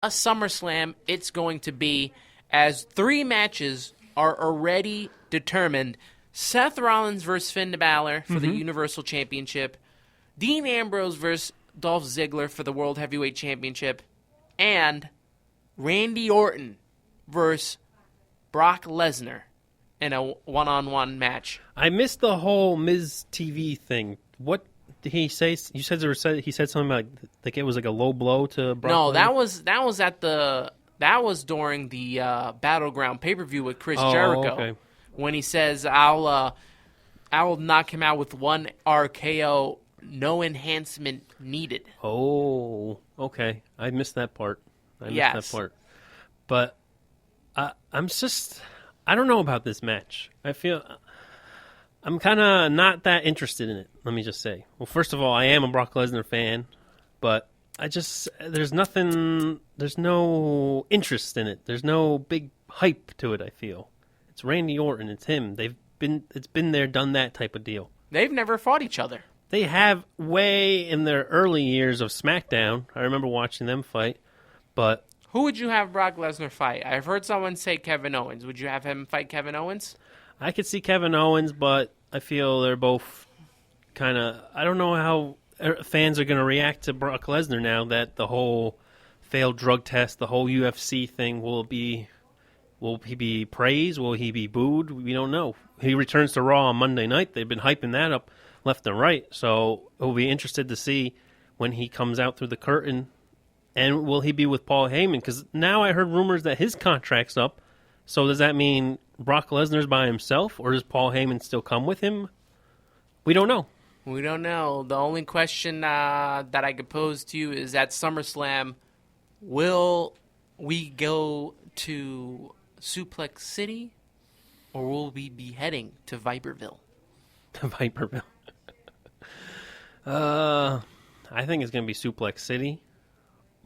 a SummerSlam it's going to be, as 3 matches are already determined. Seth Rollins versus Finn Balor for the Universal Championship. Dean Ambrose versus Dolph Ziggler for the World Heavyweight Championship. And Randy Orton versus Brock Lesnar in a one-on-one match. I missed the whole Miz TV thing. What did he say? You said he said something about like it was like a low blow to Brock. No, Lesnar? that was during the Battleground pay-per-view with Chris Jericho. Okay. When he says I'll knock him out with 1 RKO, no enhancement needed. Oh, okay. I missed that part. But I'm just, I don't know about this match. I feel I'm kind of not that interested in it, let me just say. Well, first of all, I am a Brock Lesnar fan, but there's no interest in it. There's no big hype to it, I feel. It's Randy Orton, it's him. It's been there, done that type of deal. They've never fought each other. They have way in their early years of SmackDown. I remember watching them fight, but... Who would you have Brock Lesnar fight? I've heard someone say Kevin Owens. Would you have him fight Kevin Owens? I could see Kevin Owens, but I feel they're both kind of... I don't know how fans are going to react to Brock Lesnar now that the whole failed drug test, the whole UFC thing, will he be praised? Will he be booed? We don't know. He returns to Raw on Monday night. They've been hyping that up left and right, so we'll be interested to see when he comes out through the curtain. And will he be with Paul Heyman? Because now I heard rumors that his contract's up. So does that mean Brock Lesnar's by himself, or does Paul Heyman still come with him? We don't know. We don't know. The only question that I could pose to you is at SummerSlam, will we go to Suplex City, or will we be heading to Viperville? To Viperville. I think it's going to be Suplex City.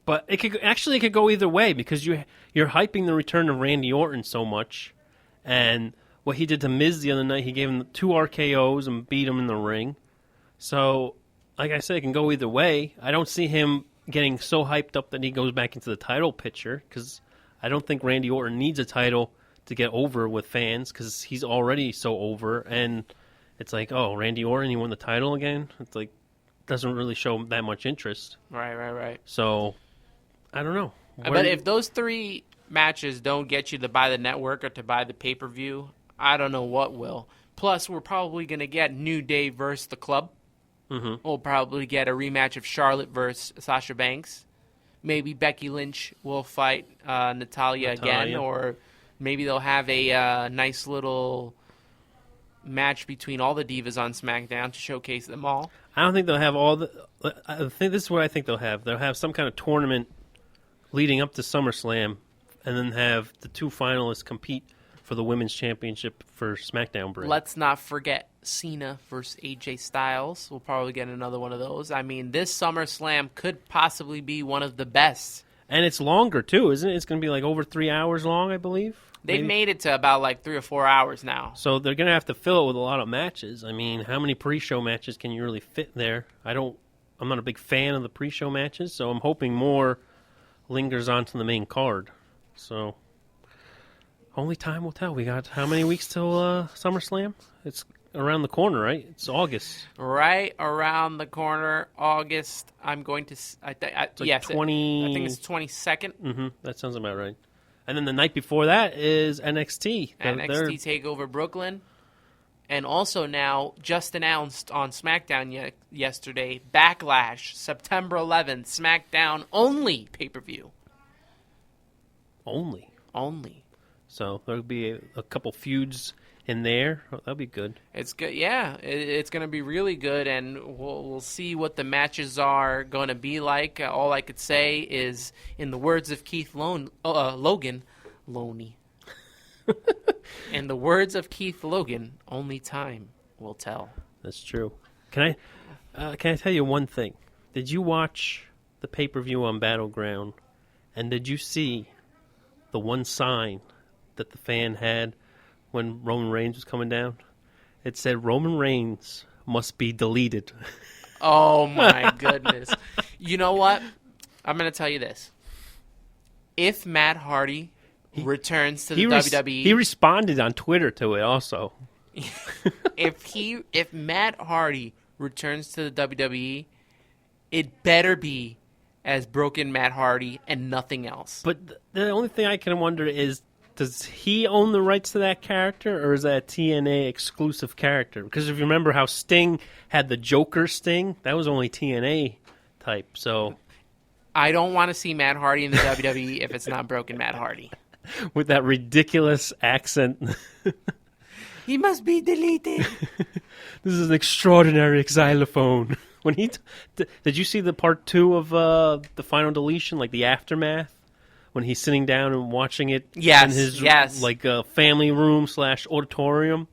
But it could go either way because you're hyping the return of Randy Orton so much, and what he did to Miz the other night, he gave him 2 RKOs and beat him in the ring. So, like I said, it can go either way. I don't see him getting so hyped up that he goes back into the title picture because I don't think Randy Orton needs a title to get over with fans because he's already so over. And it's like, oh, Randy Orton, he won the title again? It's like, doesn't really show that much interest. Right. So... I don't know. But if those 3 matches don't get you to buy the network or to buy the pay-per-view, I don't know what will. Plus, we're probably going to get New Day versus The Club. Mm-hmm. We'll probably get a rematch of Charlotte versus Sasha Banks. Maybe Becky Lynch will fight Natalya again, or maybe they'll have a nice little match between all the divas on SmackDown to showcase them all. I don't think they'll have all the... I think this is what I think they'll have. They'll have some kind of tournament leading up to SummerSlam, and then have the 2 finalists compete for the Women's Championship for SmackDown brand. Let's not forget Cena versus AJ Styles. We'll probably get another one of those. I mean, this SummerSlam could possibly be one of the best. And it's longer, too, isn't it? It's going to be like over 3 hours long, I believe. They made it to about like 3 or 4 hours now. So they're going to have to fill it with a lot of matches. I mean, how many pre-show matches can you really fit there? I'm not a big fan of the pre-show matches, so I'm hoping more lingers onto the main card. So only time will tell. We got how many weeks till SummerSlam? It's around the corner, right? It's August. Right around the corner, August. I'm going to... yes, 20... I think it's 22nd. Mm-hmm, that sounds about right. And then the night before that is NXT. NXT TakeOver Brooklyn. And also now, just announced on SmackDown yesterday, Backlash, September 11th, SmackDown only pay-per-view. Only? Only. So there'll be a couple feuds in there. Oh, that'll be good. It's good, yeah. It's going to be really good, and we'll see what the matches are going to be like. All I could say is, in the words of Keith Logan, Loney. In the words of Keith Logan, only time will tell. That's true. Can I tell you one thing? Did you watch the pay-per-view on Battleground, and did you see the one sign that the fan had when Roman Reigns was coming down? It said, Roman Reigns must be deleted. Oh, my goodness. You know what? I'm going to tell you this. if Matt Hardy returns to the WWE, he responded on Twitter to it also. if Matt Hardy returns to the WWE, it better be as broken Matt Hardy and nothing else. But the only thing I can wonder is, does he own the rights to that character, or is that a TNA exclusive character? Because if you remember how Sting had the Joker Sting, that was only TNA type. So I don't want to see Matt Hardy in the WWE if it's not broken Matt Hardy. With that ridiculous accent. He must be deleted. This is an extraordinary xylophone. When he did you see the part 2 of the final deletion, like the aftermath, when he's sitting down and watching it in his family room / auditorium,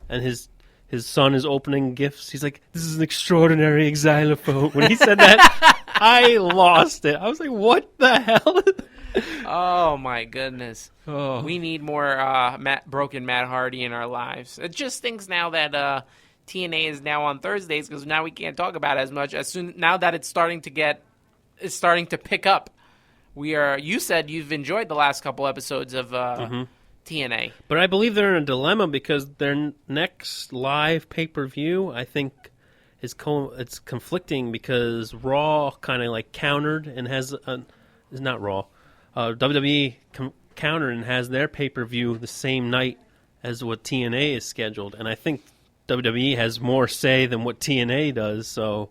and his son is opening gifts. He's like, "This is an extraordinary xylophone." When he said that, I lost it. I was like, "What the hell?" Oh my goodness. Oh. We need more broken Matt Hardy in our lives. It just stinks now that TNA is now on Thursdays, because now we can't talk about it as much. Now that it's starting to pick up. You said you've enjoyed the last couple episodes of TNA. But I believe they're in a dilemma because their next live pay-per-view, I think, it's conflicting because Raw kind of like countered and has is not Raw. WWE countered and has their pay-per-view the same night as what TNA is scheduled, and I think WWE has more say than what TNA does, so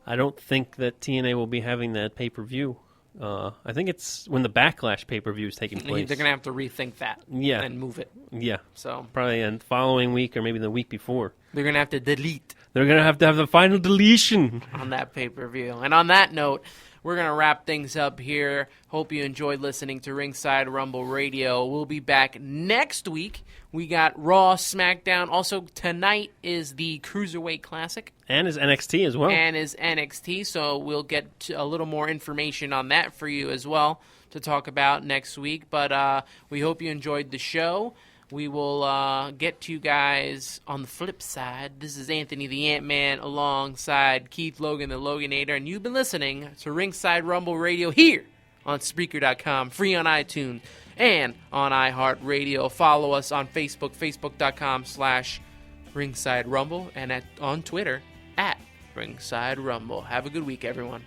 I don't think that TNA will be having that pay-per-view. I think it's when the Backlash pay-per-view is taking place. They're going to have to rethink that and move it. Yeah. So probably in the following week or maybe the week before. They're going to have to delete. They're going to have the final deletion. On that pay-per-view. And on that note, we're going to wrap things up here. Hope you enjoyed listening to Ringside Rumble Radio. We'll be back next week. We got Raw, SmackDown. Also, tonight is the Cruiserweight Classic. And is NXT as well. And is NXT, so we'll get a little more information on that for you as well to talk about next week. But we hope you enjoyed the show. We will get to you guys on the flip side. This is Anthony the Antman alongside Keith Logan the Loganator, and you've been listening to Ringside Rumble Radio here on Spreaker.com, free on iTunes and on iHeartRadio. Follow us on Facebook, Facebook.com/Ringside Rumble, and on Twitter @Ringside Rumble. Have a good week, everyone.